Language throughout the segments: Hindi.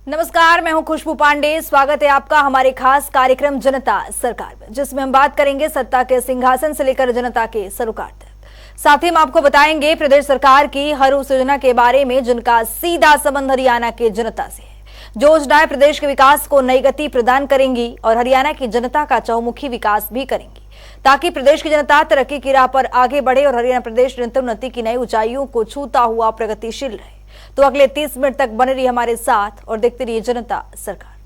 नमस्कार, मैं हूं खुशबू पांडे। स्वागत है आपका हमारे खास कार्यक्रम जनता सरकार में, जिसमें हम बात करेंगे सत्ता के सिंहासन से लेकर जनता के सरोकार तक। साथ ही हम आपको बताएंगे प्रदेश सरकार की हर उस योजना के बारे में जिनका सीधा संबंध हरियाणा की जनता से है, जो योजनाएं प्रदेश के विकास को नई गति प्रदान करेंगी और हरियाणा की जनता का चहुमुखी विकास भी करेंगी, ताकि प्रदेश की जनता तरक्की की राह पर आगे बढ़े और हरियाणा प्रदेश निरंतर उन्नति की नई ऊंचाइयों को छूता हुआ प्रगतिशील रहे। तो अगले 30 मिनट तक बने रहिए हमारे साथ और देखते रहिए जनता सरकार।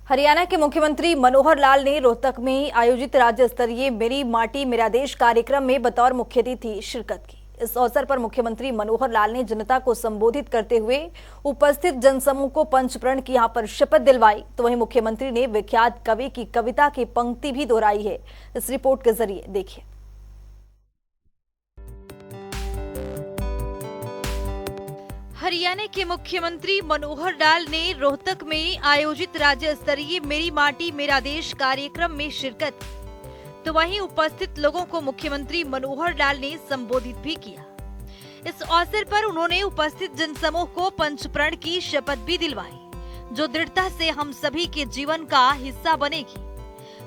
हरियाणा के मुख्यमंत्री मनोहर लाल ने रोहतक में आयोजित राज्य स्तरीय मेरी माटी मेरा देश कार्यक्रम में बतौर मुख्य अतिथि शिरकत की। इस अवसर पर मुख्यमंत्री मनोहर लाल ने जनता को संबोधित करते हुए उपस्थित जनसमूह को पंचप्रण की यहां पर शपथ दिलवाई। तो वहीं मुख्यमंत्री ने विख्यात कवि की कविता की पंक्ति भी दोहराई है। इस रिपोर्ट के जरिए देखिए। हरियाणा के मुख्यमंत्री मनोहर लाल ने रोहतक में आयोजित राज्य स्तरीय मेरी माटी मेरा देश कार्यक्रम में शिरकत की। तो वहीं उपस्थित लोगों को मुख्यमंत्री मनोहर लाल ने संबोधित भी किया। इस अवसर पर उन्होंने उपस्थित जनसमूह को पंचप्रण की शपथ भी दिलवाई, जो दृढ़ता से हम सभी के जीवन का हिस्सा बनेगी।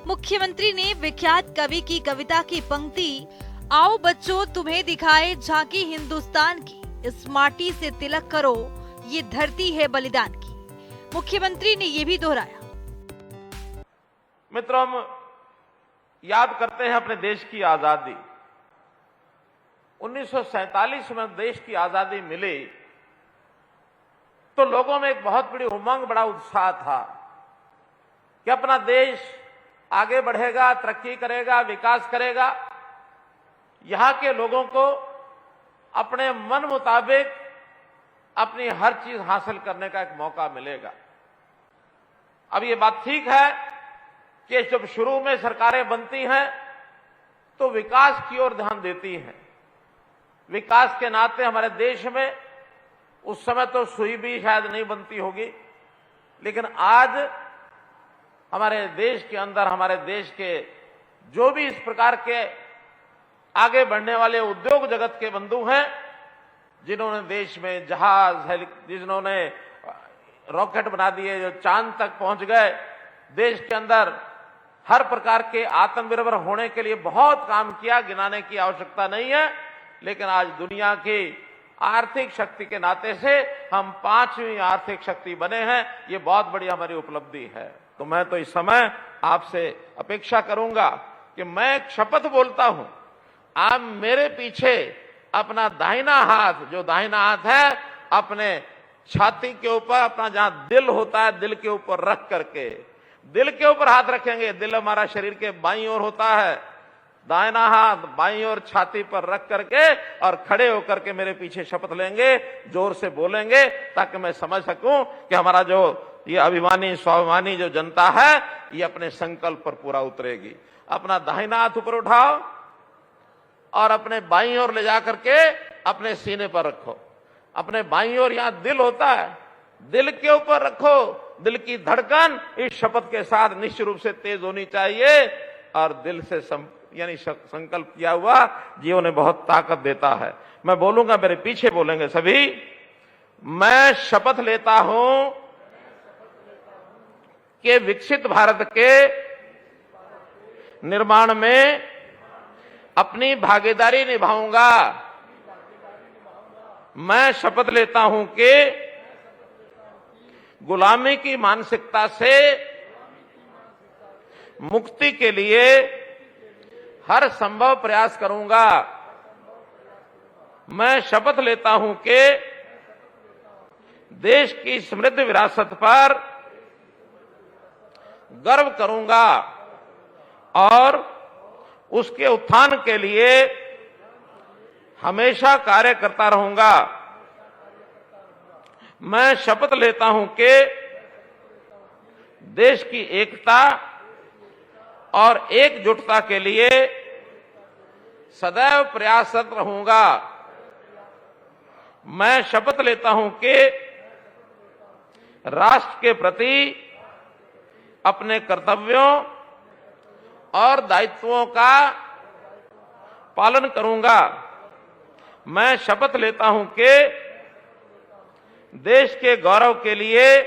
मुख्यमंत्री ने विख्यात कवि की कविता की पंक्ति, आओ बच्चों तुम्हें दिखाए झांकी हिंदुस्तान की, इस माटी से तिलक करो ये धरती है बलिदान की, मुख्यमंत्री ने ये भी दोहराया। मित्रों, हम याद करते हैं अपने देश की आजादी। 1947 में देश की आजादी मिली तो लोगों में एक बहुत बड़ी उमंग, बड़ा उत्साह था कि अपना देश आगे बढ़ेगा, तरक्की करेगा, विकास करेगा। यहां के लोगों को अपने मन मुताबिक अपनी हर चीज हासिल करने का एक मौका मिलेगा। अब ये बात ठीक है कि जब शुरू में सरकारें बनती हैं तो विकास की ओर ध्यान देती हैं। विकास के नाते हमारे देश में उस समय तो सुई भी शायद नहीं बनती होगी, लेकिन आज हमारे देश के अंदर, हमारे देश के जो भी इस प्रकार के आगे बढ़ने वाले उद्योग जगत के बंधु हैं, जिन्होंने देश में जहाज, जिन्होंने रॉकेट बना दिए, जो चांद तक पहुंच गए, देश के अंदर हर प्रकार के आत्मनिर्भर होने के लिए बहुत काम किया, गिनाने की आवश्यकता नहीं है। लेकिन आज दुनिया की आर्थिक शक्ति के नाते से हम 5वीं आर्थिक शक्ति बने हैं। ये बहुत बड़ी हमारी उपलब्धि है। तो मैं तो इस समय आपसे अपेक्षा करूंगा कि मैं एक शपथ बोलता हूं, आप मेरे पीछे अपना दाहिना हाथ, जो दाहिना हाथ है, अपने छाती के ऊपर, अपना जहां दिल होता है, दिल के ऊपर रख करके, दिल के ऊपर हाथ रखेंगे। दिल हमारा शरीर के बाईं ओर होता है, दाहिना हाथ बाईं ओर छाती पर रख करके और खड़े होकर के मेरे पीछे शपथ लेंगे, जोर से बोलेंगे, ताकि मैं समझ सकूं कि हमारा जो ये अभिमानी स्वाभिमानी जो जनता है, ये अपने संकल्प पर पूरा उतरेगी। अपना दाहिना हाथ ऊपर उठाओ और अपने बाईं ओर ले जाकर के अपने सीने पर रखो। अपने बाईं ओर यहां दिल होता है, दिल के ऊपर रखो। दिल की धड़कन इस शपथ के साथ निश्चित रूप से तेज होनी चाहिए, और दिल से यानी संकल्प किया हुआ जीवन में बहुत ताकत देता है। मैं बोलूंगा, मेरे पीछे बोलेंगे सभी। मैं शपथ लेता हूं कि विकसित भारत के निर्माण में अपनी भागीदारी निभाऊंगा। मैं शपथ लेता हूं कि गुलामी की मानसिकता से मुक्ति के लिए हर संभव प्रयास करूंगा। मैं शपथ लेता हूं कि देश की समृद्ध विरासत पर गर्व करूंगा और उसके उत्थान के लिए हमेशा कार्य करता रहूंगा। मैं शपथ लेता हूं कि देश की एकता और एकजुटता के लिए सदैव प्रयासरत रहूंगा। मैं शपथ लेता हूं कि राष्ट्र के प्रति अपने कर्तव्यों और दायित्वों का पालन करूंगा। मैं शपथ लेता हूं कि देश के गौरव के लिए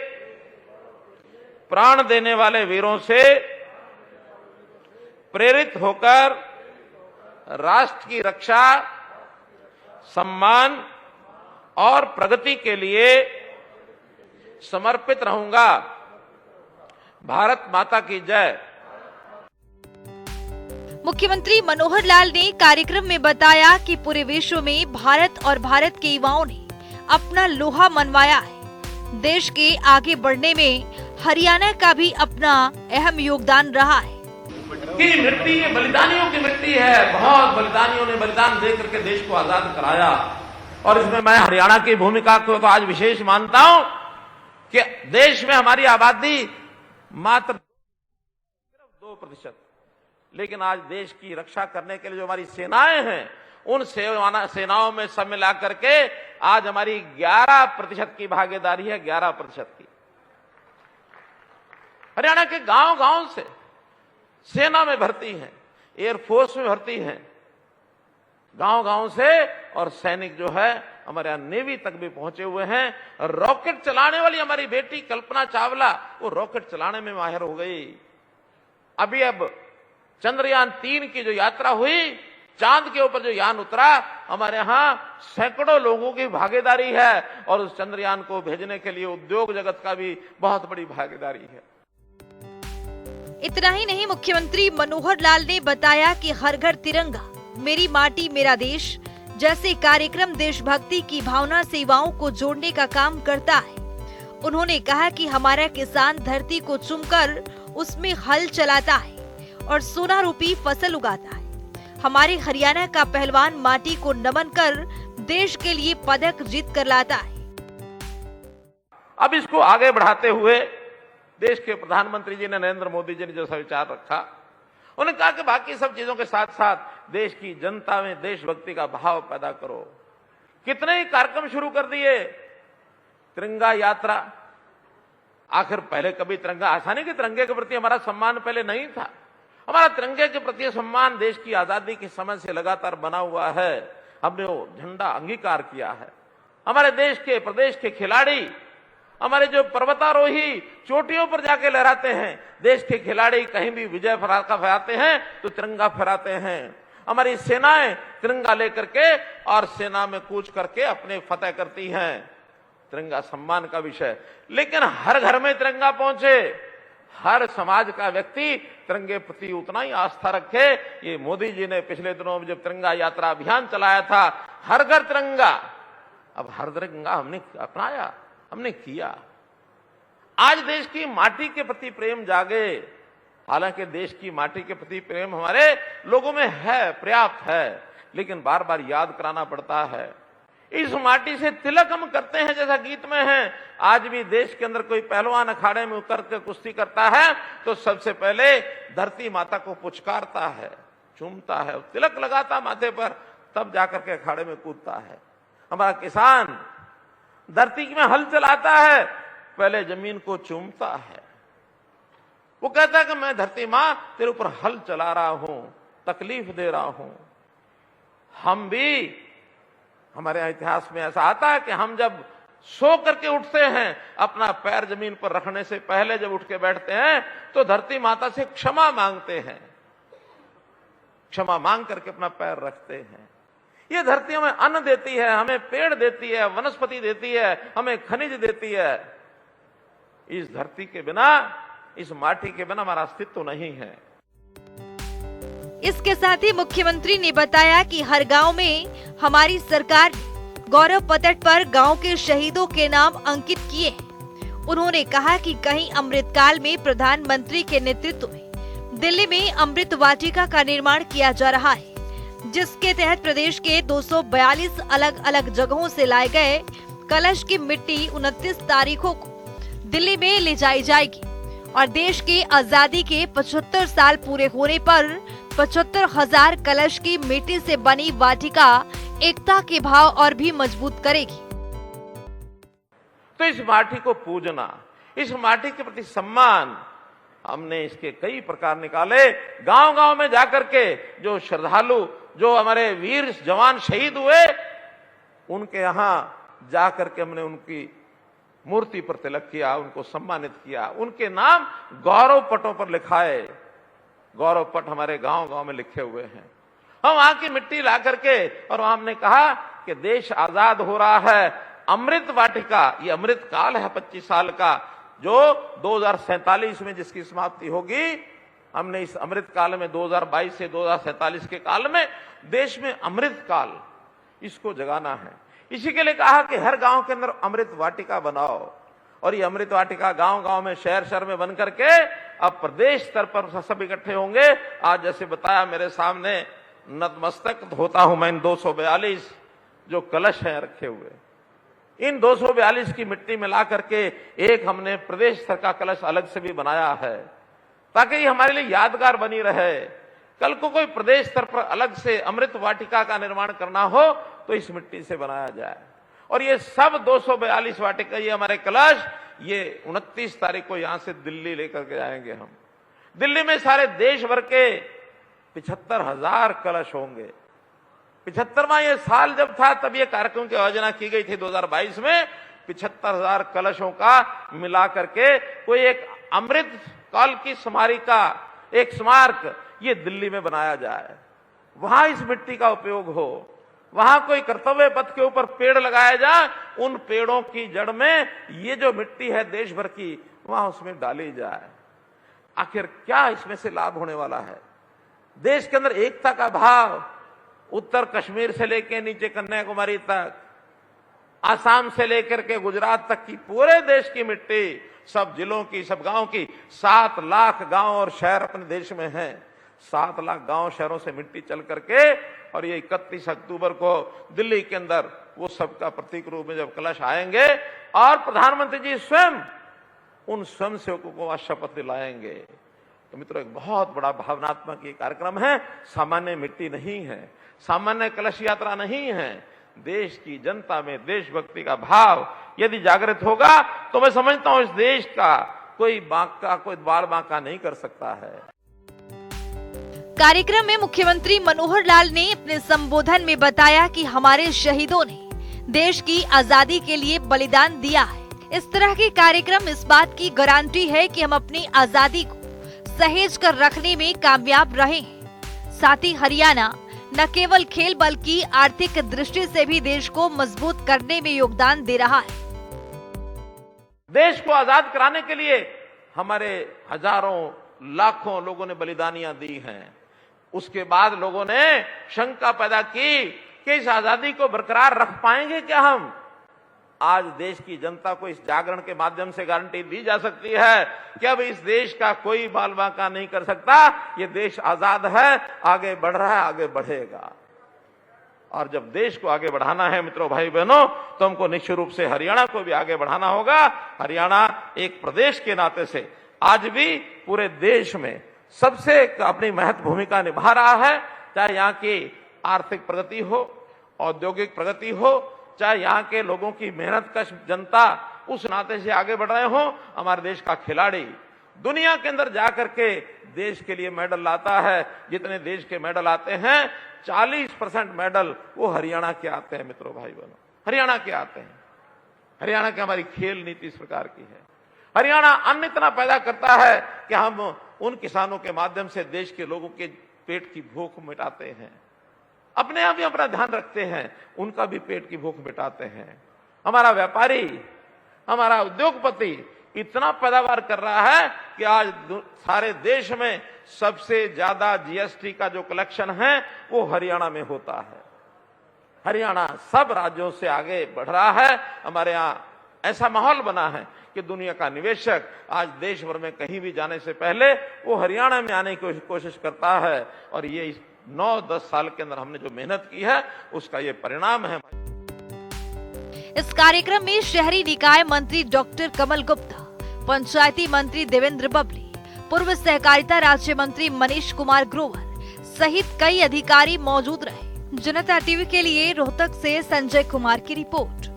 प्राण देने वाले वीरों से प्रेरित होकर राष्ट्र की रक्षा, सम्मान और प्रगति के लिए समर्पित रहूंगा। भारत माता की जय। मुख्यमंत्री मनोहर लाल ने कार्यक्रम में बताया कि पूरे विश्व में भारत और भारत के युवाओं ने अपना लोहा मनवाया है। देश के आगे बढ़ने में हरियाणा का भी अपना अहम योगदान रहा है। कि मिट्टी ये बलिदानियों की मिट्टी है। बहुत बलिदानियों ने बलिदान दे करके देश को आजाद कराया और इसमें मैं हरियाणा की भूमिका को तो आज विशेष मानता हूं कि देश में हमारी आबादी मात्र सिर्फ 2%, लेकिन आज देश की रक्षा करने के लिए जो हमारी सेनाएं हैं, उन सेनाओं में सब मिला करके आज हमारी 11% की भागीदारी है। 11% की। हरियाणा के गांव-गांव से सेना में भर्ती हैं, एयरफोर्स में भर्ती हैं, गांव-गांव से, और सैनिक जो है हमारे यहां नेवी तक भी पहुंचे हुए हैं। रॉकेट चलाने वाली हमारी बेटी कल्पना चावला, वो रॉकेट चलाने में माहिर हो गई। अब चंद्रयान 3 की जो यात्रा हुई, चांद के ऊपर जो यान उतरा, हमारे यहां सैकड़ों लोगों की भागीदारी है और उस चंद्रयान को भेजने के लिए उद्योग जगत का भी बहुत बड़ी भागीदारी है। इतना ही नहीं, मुख्यमंत्री मनोहर लाल ने बताया कि हर घर तिरंगा, मेरी माटी मेरा देश जैसे कार्यक्रम देशभक्ति की भावना से युवाओं को जोड़ने का काम करता है। उन्होंने कहा कि हमारा किसान धरती को चूमकर उसमें हल चलाता है और सोना रूपी फसल उगाता है। हमारे हरियाणा का पहलवान माटी को नमन कर देश के लिए पदक जीत कर लाता है। अब इसको आगे बढ़ाते हुए देश के प्रधानमंत्री जी ने, नरेंद्र मोदी जी ने जैसा विचार रखा, उन्होंने कहा कि बाकी सब चीजों के साथ साथ देश की जनता में देशभक्ति का भाव पैदा करो। कितने ही कार्यक्रम शुरू कर दिए। तिरंगा यात्रा, आखिर पहले कभी तिरंगा, आसानी के तिरंगे के प्रति हमारा सम्मान पहले नहीं था। हमारा तिरंगे के प्रति सम्मान देश की आजादी के समय से लगातार बना हुआ है। हमने वो झंडा अंगीकार किया है। हमारे देश के, प्रदेश के खिलाड़ी, हमारे जो पर्वतारोही चोटियों पर जाके लहराते हैं, देश के खिलाड़ी कहीं भी विजय पताका फहराते हैं तो तिरंगा फहराते हैं। हमारी सेनाएं तिरंगा लेकर के और सेना में कूच करके अपने फतेह करती हैं। तिरंगा सम्मान का विषय। लेकिन हर घर में तिरंगा पहुंचे, हर समाज का व्यक्ति तिरंगे प्रति उतना ही आस्था रखे। ये मोदी जी ने पिछले दिनों में जब तिरंगा यात्रा अभियान चलाया था, हर घर तिरंगा, अब हर तिरंगा हमने अपनाया, हमने किया। आज देश की माटी के प्रति प्रेम जागे। हालांकि देश की माटी के प्रति प्रेम हमारे लोगों में है, पर्याप्त है, लेकिन बार बार याद कराना पड़ता है। इस माटी से तिलक हम करते हैं, जैसा गीत में है। आज भी देश के अंदर कोई पहलवान अखाड़े में उतर कर कुश्ती करता है तो सबसे पहले धरती माता को पुचकारता है, चूमता है, तिलक लगाता माथे पर, तब जाकर के अखाड़े में कूदता है। हमारा किसान धरती में हल चलाता है, पहले जमीन को चूमता है। वो कहता है कि मैं धरती मां तेरे ऊपर हल चला रहा हूं, तकलीफ दे रहा हूं। हम भी, हमारे इतिहास में ऐसा आता है कि हम जब सो करके उठते हैं, अपना पैर जमीन पर रखने से पहले जब उठ के बैठते हैं तो धरती माता से क्षमा मांगते हैं। क्षमा मांग करके अपना पैर रखते हैं। ये धरती हमें अन्न देती है, हमें पेड़ देती है, वनस्पति देती है, हमें खनिज देती है। इस धरती के बिना, इस माटी के बिना हमारा अस्तित्व नहीं है। इसके साथ ही मुख्यमंत्री ने बताया कि हर गांव में हमारी सरकार गौरव पतट पर गांव के शहीदों के नाम अंकित किए हैं। उन्होंने कहा कि कहीं अमृतकाल में प्रधानमंत्री के नेतृत्व में दिल्ली में अमृत वाटिका का निर्माण किया जा रहा है, जिसके तहत प्रदेश के 242 अलग अलग जगहों से लाए गए कलश की मिट्टी 29 तारीखों को दिल्ली में ले जाई जाएगी और देश के आजादी के 75 साल पूरे होने पर 75,000 कलश की मिट्टी से बनी वाटिका एकता के भाव और भी मजबूत करेगी। तो इस माटी को पूजना, इस माटी के प्रति सम्मान, हमने इसके कई प्रकार निकाले। गांव-गांव में जाकर के जो श्रद्धालु, जो हमारे वीर जवान शहीद हुए, उनके यहां जाकर के हमने उनकी मूर्ति पर तिलक किया, उनको सम्मानित किया, उनके नाम गौरव पटों पर लिखाए। गौरव पट हमारे गांव-गांव में लिखे हुए हैं। हम वहां की मिट्टी ला करके और हमने कहा कि देश आजाद हो रहा है, अमृत वाटिका, ये अमृत काल है 25 साल का, जो 2047 में जिसकी समाप्ति होगी। हमने इस अमृत काल में 2022 से 2047 के काल में देश में अमृत काल, इसको जगाना है। इसी के लिए कहा कि हर गांव के अंदर अमृत वाटिका बनाओ, और ये अमृत वाटिका गांव-गांव में, शहर-शहर में बन करके अब प्रदेश स्तर पर सब इकट्ठे होंगे। आज जैसे बताया मेरे सामने, नतमस्तक होता हूं मैं इन 242 जो कलश हैं रखे हुए, इन 242 की मिट्टी मिला करके एक हमने प्रदेश स्तर का कलश अलग से भी बनाया है, ताकि ये हमारे लिए यादगार बनी रहे। कल को कोई प्रदेश स्तर पर अलग से अमृत वाटिका का निर्माण करना हो तो इस मिट्टी से बनाया जाए। और ये सब 242 वाटिका, ये हमारे कलश, ये 29 तारीख को यहां से दिल्ली लेकर के जाएंगे हम। दिल्ली में सारे देश भर के 75,000 कलश होंगे। 75वां ये साल जब था तब ये कार्यक्रम की योजना की गई थी 2022 में। 75,000 कलशों का मिला करके कोई एक अमृत काल की स्मारिका, एक स्मारक ये दिल्ली में बनाया जाए, वहां इस मिट्टी का उपयोग हो। वहां कोई कर्तव्य पथ के ऊपर पेड़ लगाया जाए, उन पेड़ों की जड़ में ये जो मिट्टी है देश भर की, वहां उसमें डाली जाए। आखिर क्या इसमें से लाभ होने वाला है? देश के अंदर एकता का भाव, उत्तर कश्मीर से लेकर नीचे कन्याकुमारी तक, आसाम से लेकर के गुजरात तक की पूरे देश की मिट्टी, सब जिलों की, सब गांव की, 7 लाख गांव और शहर अपने देश में हैं। 7 लाख गांव शहरों से मिट्टी चल करके, और ये 31 अक्टूबर को दिल्ली के अंदर वो सबका प्रतीक रूप में जब कलश आएंगे और प्रधानमंत्री जी स्वयं उन स्वयंसेवकों को आज शपथ दिलाएंगे। तो मित्रों, एक बहुत बड़ा भावनात्मक ये कार्यक्रम है। सामान्य मिट्टी नहीं है, सामान्य कलश यात्रा नहीं है। देश की जनता में देशभक्ति का भाव यदि जागृत होगा तो मैं समझता हूं इस देश का कोई बांका, कोई द्वार बांका नहीं कर सकता है। कार्यक्रम में मुख्यमंत्री मनोहर लाल ने अपने संबोधन में बताया कि हमारे शहीदों ने देश की आजादी के लिए बलिदान दिया है। इस तरह के कार्यक्रम इस बात की गारंटी है कि हम अपनी आजादी को सहेज कर रखने में कामयाब रहे हैं। साथ ही हरियाणा न केवल खेल बल्कि आर्थिक दृष्टि से भी देश को मजबूत करने में योगदान दे रहा है। देश को आजाद कराने के लिए हमारे हजारों लाखों लोगों ने बलिदानियां दी हैं। उसके बाद लोगों ने शंका पैदा की कि इस आजादी को बरकरार रख पाएंगे क्या हम? आज देश की जनता को इस जागरण के माध्यम से गारंटी दी जा सकती है कि अब इस देश का कोई बाल बांका नहीं कर सकता। ये देश आजाद है, आगे बढ़ रहा है, आगे बढ़ेगा। और जब देश को आगे बढ़ाना है मित्रों, भाई बहनों, तो हमको निश्चित रूप से हरियाणा को भी आगे बढ़ाना होगा। हरियाणा एक प्रदेश के नाते से आज भी पूरे देश में सबसे अपनी महत्वपूर्ण भूमिका निभा रहा है। चाहे यहाँ की आर्थिक प्रगति हो, औद्योगिक प्रगति हो, चाहे यहाँ के लोगों की मेहनतकश जनता उस नाते से आगे बढ़ रहे हो। हमारे देश का खिलाड़ी दुनिया के अंदर जाकर के देश के लिए मेडल लाता है। जितने देश के मेडल आते हैं 40% मेडल वो हरियाणा के आते हैं मित्रों, भाई बहनों, हरियाणा के आते हैं। हरियाणा की हमारी खेल नीति इस प्रकार की है। हरियाणा अन्न इतना पैदा करता है कि हम उन किसानों के माध्यम से देश के लोगों के पेट की भूख मिटाते हैं। अपने आप ही अपना ध्यान रखते हैं, उनका भी पेट की भूख मिटाते हैं। हमारा व्यापारी, हमारा उद्योगपति इतना पैदावार कर रहा है कि आज सारे देश में सबसे ज्यादा जीएसटी का जो कलेक्शन है वो हरियाणा में होता है। हरियाणा सब राज्यों से आगे बढ़ रहा है। हमारे यहाँ ऐसा माहौल बना है कि दुनिया का निवेशक आज देश भर में कहीं भी जाने से पहले वो हरियाणा में आने की कोशिश करता है। और ये 9-10 साल के अंदर हमने जो मेहनत की है उसका ये परिणाम है। इस कार्यक्रम में शहरी निकाय मंत्री डॉक्टर कमल गुप्ता, पंचायती मंत्री देवेंद्र बबली, पूर्व सहकारिता राज्य मंत्री मनीष कुमार ग्रोवर सहित कई अधिकारी मौजूद रहे। जनता टीवी के लिए रोहतक से संजय कुमार की रिपोर्ट।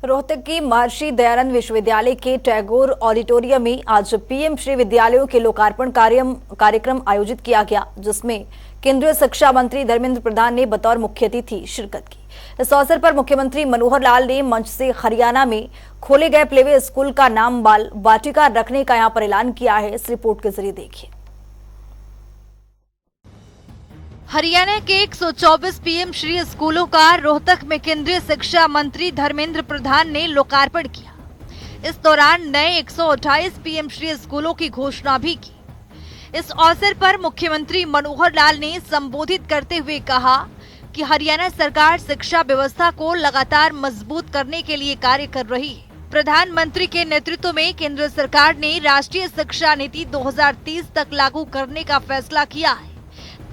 रोहतक की महर्षि दयानंद विश्वविद्यालय के टैगोर ऑडिटोरियम में आज पीएम श्री विद्यालयों के लोकार्पण कार्यक्रम आयोजित किया गया, जिसमें केंद्रीय शिक्षा मंत्री धर्मेंद्र प्रधान ने बतौर मुख्य अतिथि शिरकत की। इस अवसर पर मुख्यमंत्री मनोहर लाल ने मंच से हरियाणा में खोले गए प्लेवे स्कूल का नाम बाल वाटिका रखने का यहां पर ऐलान किया है। इस रिपोर्ट के जरिए देखिए। हरियाणा के 124 पीएम श्री स्कूलों का रोहतक में केंद्रीय शिक्षा मंत्री धर्मेंद्र प्रधान ने लोकार्पण किया। इस दौरान नए 128 पीएम श्री स्कूलों की घोषणा भी की। इस अवसर पर मुख्यमंत्री मनोहर लाल ने संबोधित करते हुए कहा कि हरियाणा सरकार शिक्षा व्यवस्था को लगातार मजबूत करने के लिए कार्य कर रही है। प्रधानमंत्री के नेतृत्व में केंद्र सरकार ने राष्ट्रीय शिक्षा नीति 2030 तक लागू करने का फैसला किया है,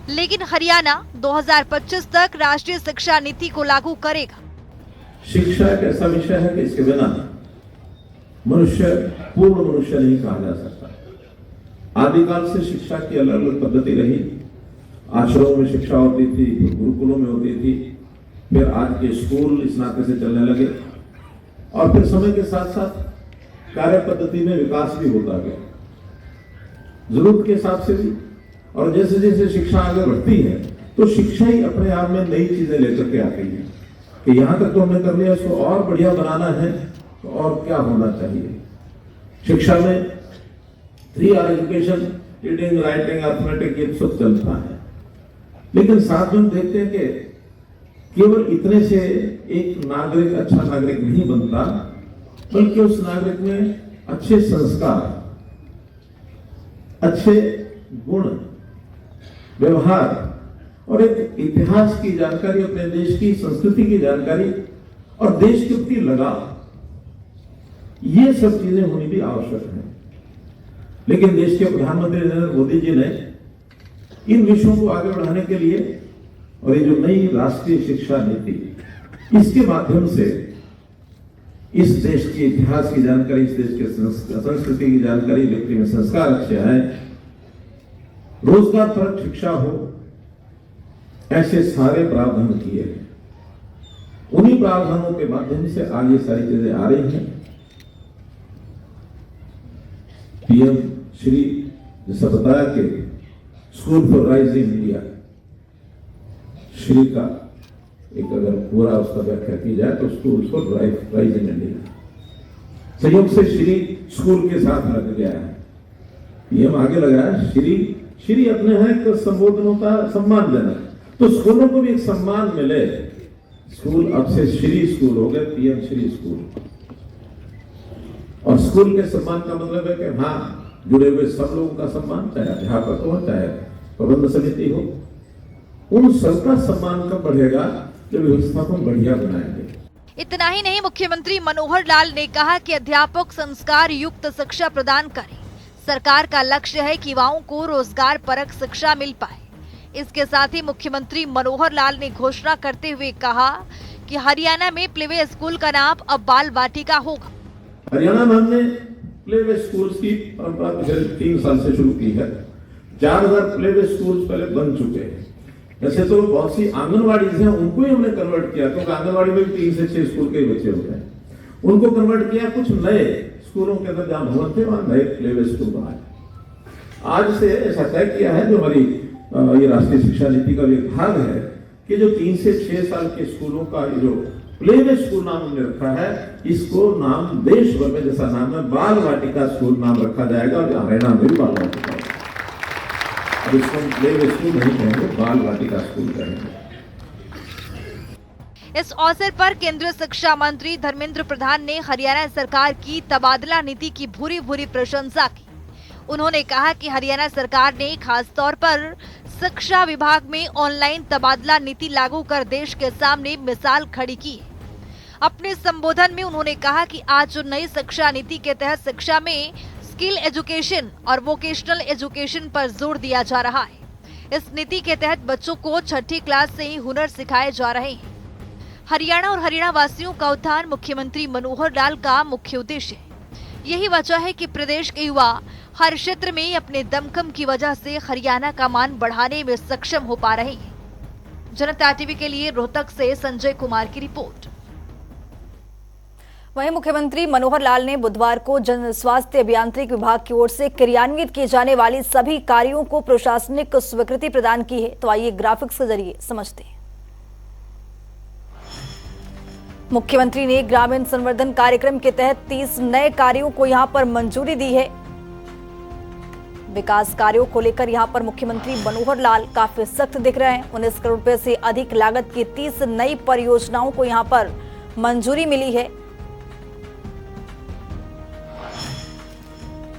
लेकिन हरियाणा 2025 तक राष्ट्रीय शिक्षा नीति को लागू करेगा। शिक्षा एक ऐसा विषय है कि इसके बिना मनुष्य पूर्ण मनुष्य नहीं कहा जा सकता। आदिकाल से शिक्षा की अलग अलग पद्धति रही। आश्रमों में शिक्षा होती थी, गुरुकुलों में होती थी, फिर आज के स्कूल इस नाते से चलने लगे और फिर समय के साथ साथ कार्य पद्धति में विकास भी होता गया, जरूरत के हिसाब से भी। और जैसे जैसे शिक्षा आगे बढ़ती है तो शिक्षा ही अपने आप में नई चीजें लेकर के आती है कि यहाँ तक तो हमने कर लिया, इसको और बढ़िया बनाना है तो और क्या होना चाहिए। शिक्षा में 3R education, reading, writing, arithmetic, ये सब चलता है, लेकिन साथ में देखते हैं कि केवल इतने से एक नागरिक अच्छा नागरिक नहीं बनता, बल्कि उस नागरिक में अच्छे संस्कार, अच्छे गुण, व्यवहार और एक इतिहास की जानकारी, अपने देश की संस्कृति की जानकारी और देश के प्रति लगाव, ये सब चीजें होनी भी आवश्यक है। लेकिन देश के प्रधानमंत्री नरेंद्र मोदी जी ने इन विषयों को आगे बढ़ाने के लिए और ये जो नई राष्ट्रीय शिक्षा नीति, इसके माध्यम से इस देश के इतिहास की जानकारी, इस देश के संस्कृति की जानकारी, व्यक्ति में संस्कार अच्छे आए, रोजगार परक शिक्षा हो, ऐसे सारे प्रावधान किए हैं। उन्हीं प्रावधानों के माध्यम से आज ये सारी चीजें आ रही हैं। पीएम श्री जैसा बताया कि school for rising India, Shri का एक अगर पूरा उसका व्याख्या की जाए तो स्कूल फॉर राइजिंग इंडिया संयोग से श्री स्कूल के साथ लग गया है। पीएम आगे लगाया श्री अपने है एक संबोधन होता है सम्मानजनक, तो स्कूलों को भी एक सम्मान मिले। स्कूल अब से श्री स्कूल हो गए, पीएम श्री स्कूल। और स्कूल के सम्मान का मतलब है कि हाँ, जुड़े हुए सब लोगों का सम्मान, चाहे अध्यापक हो, चाहे प्रबंध समिति हो, उन सबका सम्मान कब बढ़ेगा जब व्यवस्था को बढ़िया बनाएंगे। इतना ही नहीं, मुख्यमंत्री मनोहर लाल ने कहा कि अध्यापक संस्कार युक्त शिक्षा प्रदान करें। सरकार का लक्ष्य है कि युवाओं को रोजगार परक शिक्षा मिल पाए। इसके साथ ही मुख्यमंत्री मनोहर लाल ने घोषणा करते हुए कहा कि हरियाणा में प्लेवे स्कूल का नाम अब बाल वाटिका होगा। हरियाणा में हमने प्लेवे स्कूल की परंपरा पिछले 3 साल से शुरू की है। 4000 प्लेवे स्कूल पहले बन चुके हैं। वैसे तो बहुत सी आंगनबाड़ी हैं, उनको ही हमने कन्वर्ट किया, क्योंकि आंगनबाड़ी में भी 3 से 6 स्कूल के बच्चे होते हैं, उनको कन्वर्ट किया। कुछ नए स्कूलों के अंदर जहां भवन थे वहां नए प्लेवे स्कूल बनाए। आज से ऐसा तय किया है, जो हमारी ये राष्ट्रीय शिक्षा नीति का एक भाग है, कि जो 3 से 6 साल के स्कूलों का जो प्लेवे स्कूल नाम हमने रखा है, इसको नाम देश भर में जैसा नाम है बाल वाटिका स्कूल नाम रखा जाएगा। और हरियाणा में भी बाल वाटिका, अब इसको प्लेवे स्कूल नहीं कहेंगे, बाल वाटिका स्कूल कहेंगे। इस अवसर पर केंद्रीय शिक्षा मंत्री धर्मेंद्र प्रधान ने हरियाणा सरकार की तबादला नीति की भूरी भूरी प्रशंसा की। उन्होंने कहा कि हरियाणा सरकार ने खास तौर पर शिक्षा विभाग में ऑनलाइन तबादला नीति लागू कर देश के सामने मिसाल खड़ी की है। अपने संबोधन में उन्होंने कहा कि आज जो नई शिक्षा नीति के तहत शिक्षा में स्किल एजुकेशन और वोकेशनल एजुकेशन पर जोर दिया जा रहा है। इस नीति के तहत बच्चों को 6ठी क्लास से ही हुनर सिखाए जा रहे हैं। हरियाणा और हरियाणा वासियों का उत्थान मुख्यमंत्री मनोहर लाल का मुख्य उद्देश्य है। यही वजह है कि प्रदेश के युवा हर क्षेत्र में अपने दमखम की वजह से हरियाणा का मान बढ़ाने में सक्षम हो पा रहे हैं। जनता टीवी के लिए रोहतक से संजय कुमार की रिपोर्ट। वहीं मुख्यमंत्री मनोहर लाल ने बुधवार को जन स्वास्थ्य अभियांत्रिकी विभाग की ओर से क्रियान्वित किए जाने वाली सभी कार्यों को प्रशासनिक स्वीकृति प्रदान की है। तो आइए ग्राफिक्स के जरिए समझते हैं। मुख्यमंत्री ने ग्रामीण संवर्धन कार्यक्रम के तहत 30 नए कार्यों को यहां पर मंजूरी दी है। विकास कार्यों को लेकर यहां पर मुख्यमंत्री मनोहर लाल काफी सख्त दिख रहे हैं। 19 करोड़ रुपए से अधिक लागत की 30 नई परियोजनाओं को यहां पर मंजूरी मिली है।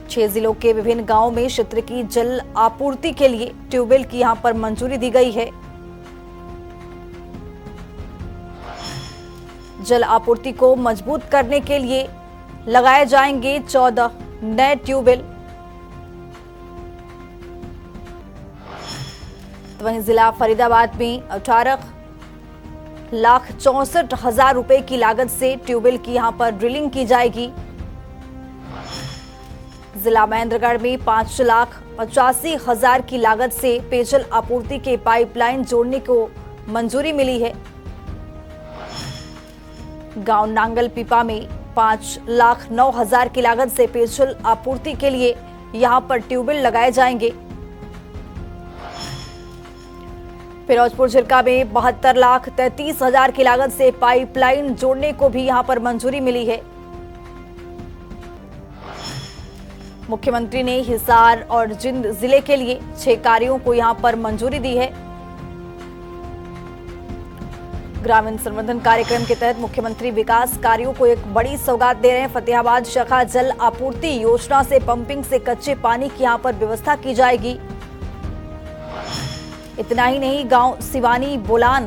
6 जिलों के विभिन्न गांवों में क्षेत्र की जल आपूर्ति के लिए ट्यूबवेल की यहां पर मंजूरी दी गई है। जल आपूर्ति को मजबूत करने के लिए लगाए जाएंगे 14 नए ट्यूबवेल। तो वहीं जिला फरीदाबाद में 18,64,000 रुपए की लागत से ट्यूबवेल की यहां पर ड्रिलिंग की जाएगी। जिला महेंद्रगढ़ में 5,85,000 की लागत से पेयजल आपूर्ति के पाइपलाइन जोड़ने को मंजूरी मिली है। गांव नांगल पीपा में 5,09,000 की लागत से पेयजल आपूर्ति के लिए यहां पर ट्यूबवेल लगाए जाएंगे। फिरोजपुर झिरका में 72,33,000 की लागत से पाइपलाइन जोड़ने को भी यहां पर मंजूरी मिली है। मुख्यमंत्री ने हिसार और जिंद जिले के लिए 6 कार्यों को यहां पर मंजूरी दी है। ग्रामीण संवर्धन कार्यक्रम के तहत मुख्यमंत्री विकास कार्यों को एक बड़ी सौगात दे रहे हैं। फतेहाबाद शाखा जल आपूर्ति योजना से पंपिंग से कच्चे पानी की यहां पर व्यवस्था की जाएगी। इतना ही नहीं, गांव सिवानी, बोलान,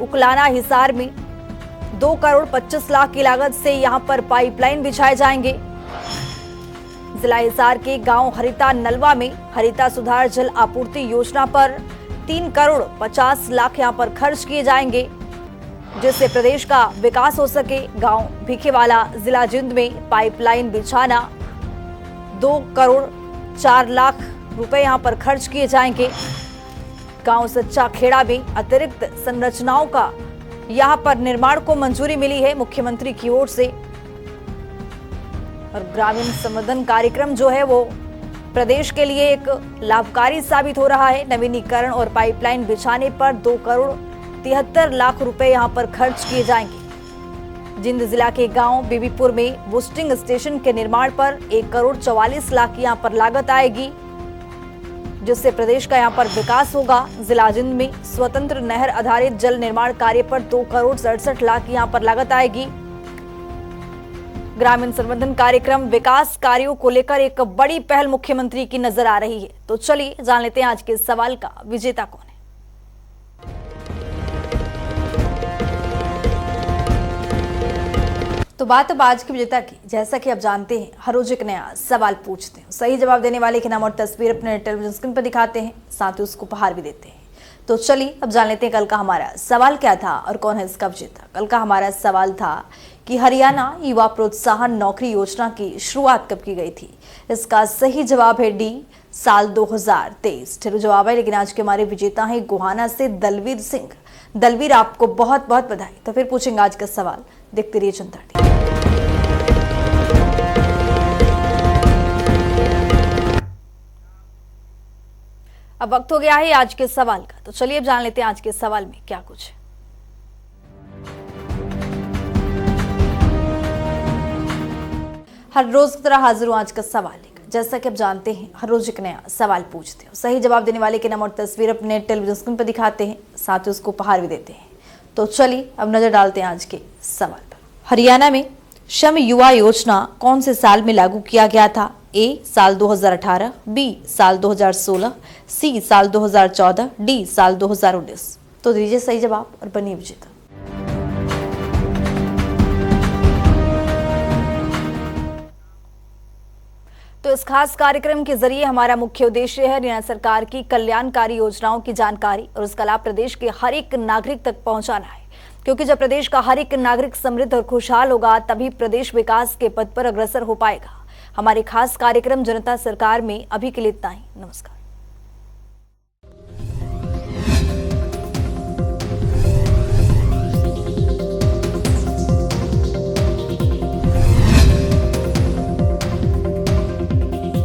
उकलाना, हिसार में 2 करोड़ 25 लाख की लागत से यहां पर पाइपलाइन बिछाए जाएंगे। जिला हिसार के गांव हरिता नलवा में हरिता सुधार जल आपूर्ति योजना पर 3 करोड़ 50 लाख यहां पर खर्च किए जाएंगे, जिससे प्रदेश का विकास हो सके। गांव भीखेवाला, जिला जिंद में पाइपलाइन बिछाना 2 करोड़ 4 लाख रुपए यहां पर खर्च किए जाएंगे। गांव सच्चा खेड़ा में अतिरिक्त संरचनाओं का यहां पर निर्माण को मंजूरी मिली है मुख्यमंत्री की ओर से। और ग्रामीण संवर्धन कार्यक्रम जो है वो प्रदेश के लिए एक लाभकारी साबित हो रहा है। नवीनीकरण और पाइपलाइन बिछाने पर 2 करोड़ 73 लाख रुपए यहां पर खर्च किए जाएंगे। जिंद जिला के गांव बीबीपुर में बूस्टिंग स्टेशन के निर्माण पर 1 करोड़ 44 लाख की यहां पर लागत आएगी, जिससे प्रदेश का यहां पर विकास होगा। जिला जिंद में स्वतंत्र नहर आधारित जल निर्माण कार्य पर 2 करोड़ 67 लाख की यहां पर लागत आएगी। ग्रामीण संवर्धन कार्यक्रम विकास कार्यों को लेकर एक बड़ी पहल मुख्यमंत्री की नजर आ रही है। तो चलिए जान लेते हैं आज के सवाल का विजेता कौन है। तो बात अब आज के विजेता की। जैसा कि आप जानते हैं, हर रोज एक नया सवाल पूछते हैं। सही जवाब देने वाले के नाम और तस्वीर अपने टेलीविजन स्क्रीन पर दिखाते हैं, साथ ही उसको उपहार भी देते हैं। तो चलिए अब जान लेते हैं कल का हमारा सवाल क्या था और कौन है इसका विजेता। कल का हमारा सवाल था कि हरियाणा युवा प्रोत्साहन नौकरी योजना की शुरुआत कब की गई थी। इसका सही जवाब है डी, साल 2023। ठेरू जवाब है, लेकिन आज के हमारे विजेता हैं गोहाना से दलवीर सिंह। दलवीर, आपको बहुत बहुत बधाई। तो फिर पूछेंगे आज का सवाल, देखते रहिए जनता टीवी। अब वक्त हो गया है आज के सवाल का। तो चलिए अब जान लेते हैं आज के सवाल में क्या कुछ है। हर रोज की तरह हाजिर हूं आज का सवाल लेकर। जैसा कि आप जानते हैं, हर रोज एक नया सवाल पूछते हैं। सही जवाब देने वाले के नाम और तस्वीर अपने टेलीविजन स्क्रीन पर दिखाते हैं, साथ ही उसको उपहार भी देते हैं। तो चलिए अब नजर डालते हैं आज के सवाल पर। हरियाणा में श्रम युवा योजना कौन से साल में लागू किया गया था। ए, साल 2018, बी, साल 2016, सी, साल 2014, डी, साल 2019। तो दीजिए सही जवाब और बनिए विजेता। तो इस खास कार्यक्रम के जरिए हमारा मुख्य उद्देश्य है हरियाणा सरकार की कल्याणकारी योजनाओं की जानकारी और उसका लाभ प्रदेश के हर एक नागरिक तक पहुंचाना है, क्योंकि जब प्रदेश का हर एक नागरिक समृद्ध और खुशहाल होगा तभी प्रदेश विकास के पथ पर अग्रसर हो पाएगा। हमारे खास कार्यक्रम जनता सरकार में अभी के लिए इतना ही। नमस्कार।